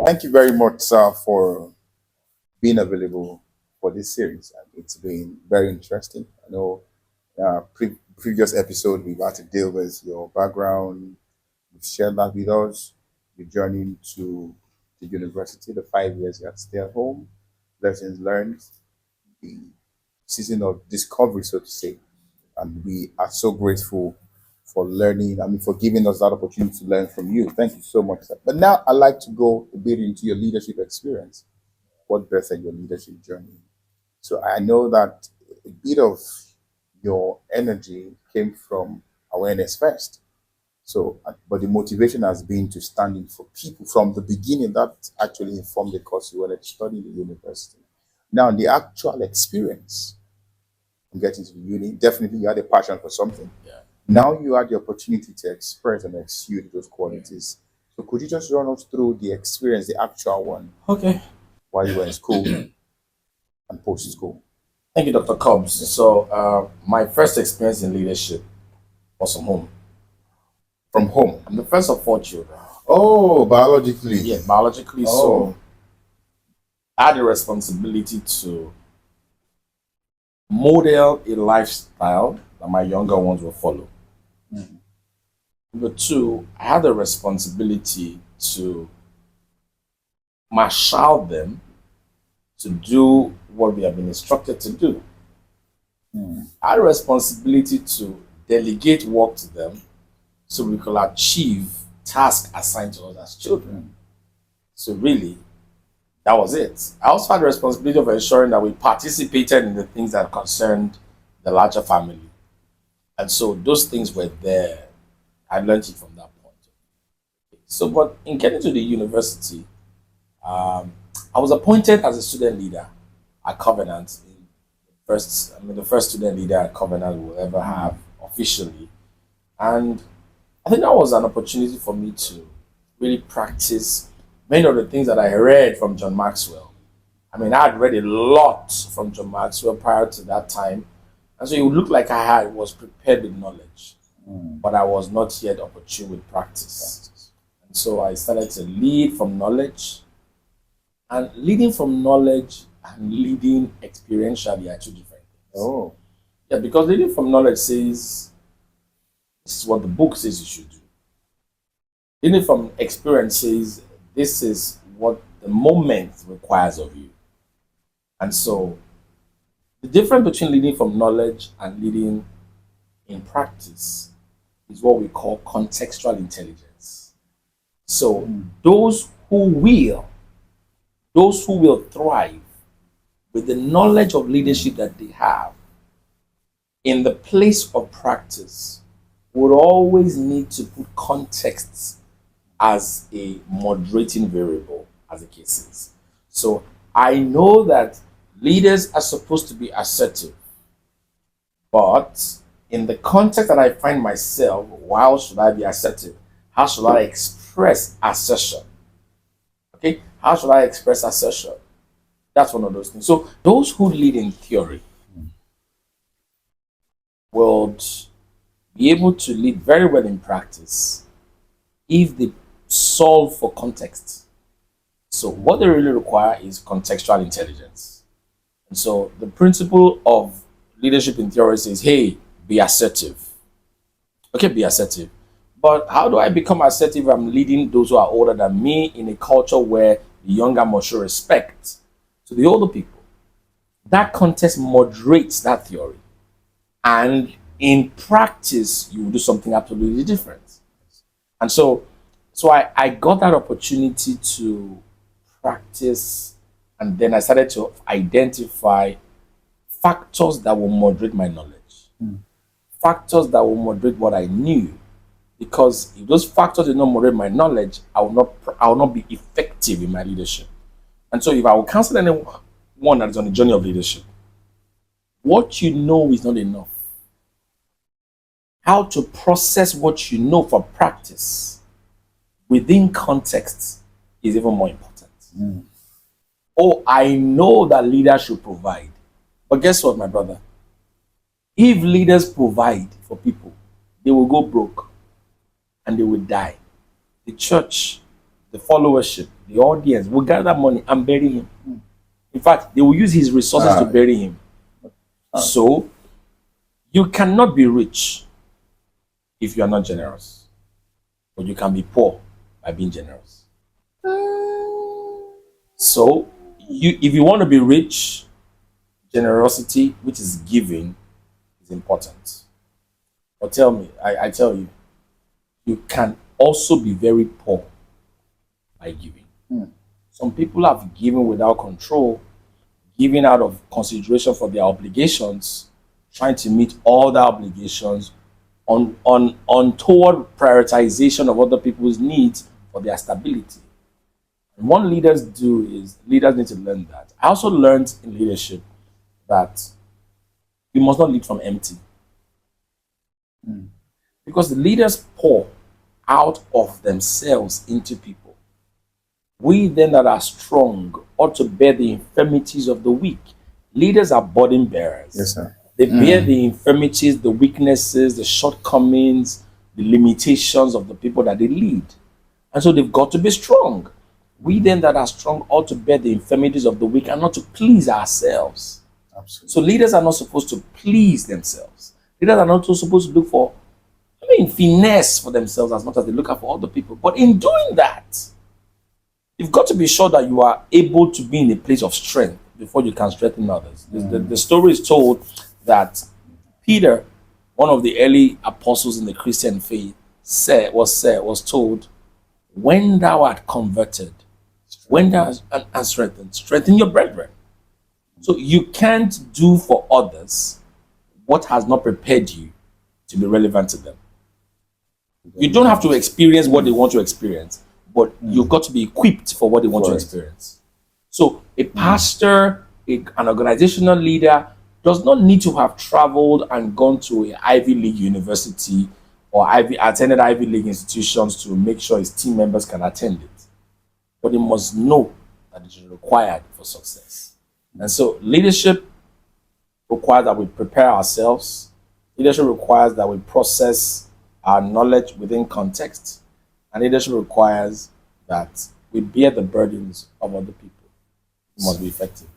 Thank you very much, sir, for being available for this series. It's been very interesting. I know previous episode we've had to deal with your background. You've shared that with us. Your journey to the university, the 5 years you had to stay at home, lessons learned, the season of discovery, so to say. And we are so grateful for learning. I mean, for giving us that opportunity to learn from you. Thank you so much, sir. But now I'd like to go a bit into your leadership experience. What birthed your leadership journey? So I know that a bit of your energy came from awareness first. So, but the motivation has been to stand in for people from the beginning. That actually informed the course you wanted to study in the university. Now, the actual experience of getting to the uni, definitely you had a passion for something. Yeah. Now you had the opportunity to express and exude those qualities. So, could you just run us through the experience, the actual one, Okay. while you were in school and post school? Thank you, Dr. Cobbs. So, my first experience in leadership was from home. From home? I'm the first of four children. Oh, biologically. Yeah, biologically. Oh. So, I had the responsibility to model a lifestyle that my younger ones will follow. Number two, I had the responsibility to marshal them to do what we have been instructed to do. I had a responsibility to delegate work to them so we could achieve tasks assigned to us as children. So really, that was it. I also had the responsibility of ensuring that we participated in the things that concerned the larger family. And so those things were there. I learned it from that point. So, but in getting to the university, I was appointed as a student leader at Covenant. The first student leader at Covenant will ever have officially. And I think that was an opportunity for me to really practice many of the things that I read from John Maxwell. I mean, I had read a lot from John Maxwell prior to that time. And so it would look like was prepared with knowledge, but I was not yet opportune with practice. And so I started to lead from knowledge. And leading from knowledge and leading experientially are two different things. Oh. Yeah, because leading from knowledge says, this is what the book says you should do. Leading from experience says, this is what the moment requires of you. And so the difference between leading from knowledge and leading in practice is what we call contextual intelligence. So those who will thrive with the knowledge of leadership that they have in the place of practice would always need to put context as a moderating variable, as the case is. So I know that leaders are supposed to be assertive, but in the context that I find myself, how should I be assertive? How should I express assertion? Okay, how should I express assertion? That's one of those things. So those who lead in theory will be able to lead very well in practice if they solve for context. So what they really require is contextual intelligence. And so the principle of leadership in theory says, hey, be assertive. Okay, be assertive. But how do I become assertive if I'm leading those who are older than me in a culture where the younger must show respect to the older people? That context moderates that theory. And in practice, you will do something absolutely different. And so I got that opportunity to practice, and then I started to identify factors that will moderate my knowledge, factors that will moderate what I knew. Because if those factors did not moderate my knowledge, I will not be effective in my leadership. And so if I will counsel anyone that is on the journey of leadership, what you know is not enough. How to process what you know for practice within context is even more important. Oh, I know that leaders should provide. But guess what, my brother? If leaders provide for people, they will go broke and they will die. The church, the the followership, the audience will gather money and bury him. In fact, they will use his resources to bury him. So you cannot be rich if you are not generous, but you can be poor by being generous. So if you want to be rich, generosity, which is giving, is important. But tell me, I tell you, you can also be very poor by giving. Some people have given without control, giving out of consideration for their obligations, trying to meet all their obligations on toward prioritization of other people's needs for their stability. And what leaders do is leaders need to learn that. I also learned in leadership that you must not lead from empty. Because the leaders pour out of themselves into people. We then that are strong ought to bear the infirmities of the weak. Leaders are burden bearers. Yes, sir. They bear the infirmities, the weaknesses, the shortcomings, the limitations of the people that they lead. And so they've got to be strong. We then that are strong ought to bear the infirmities of the weak and not to please ourselves. Absolutely. So leaders are not supposed to please themselves. Leaders are not supposed to look for, finesse for themselves as much as they look out for other people. But in doing that, you've got to be sure that you are able to be in a place of strength before you can strengthen others. The story is told that Peter, one of the early apostles in the Christian faith, was told, when thou art converted, when thou and strengthen your brethren. So you can't do for others what has not prepared you to be relevant to them. You don't have to experience what they want to experience, but you've got to be equipped for what they want to experience. So a pastor, an organizational leader does not need to have traveled and gone to an Ivy League university or attended Ivy League institutions to make sure his team members can attend it. But he must know that it is required for success. And so leadership requires that we prepare ourselves. Leadership requires that we process our knowledge within context. And leadership requires that we bear the burdens of other people. It must be effective.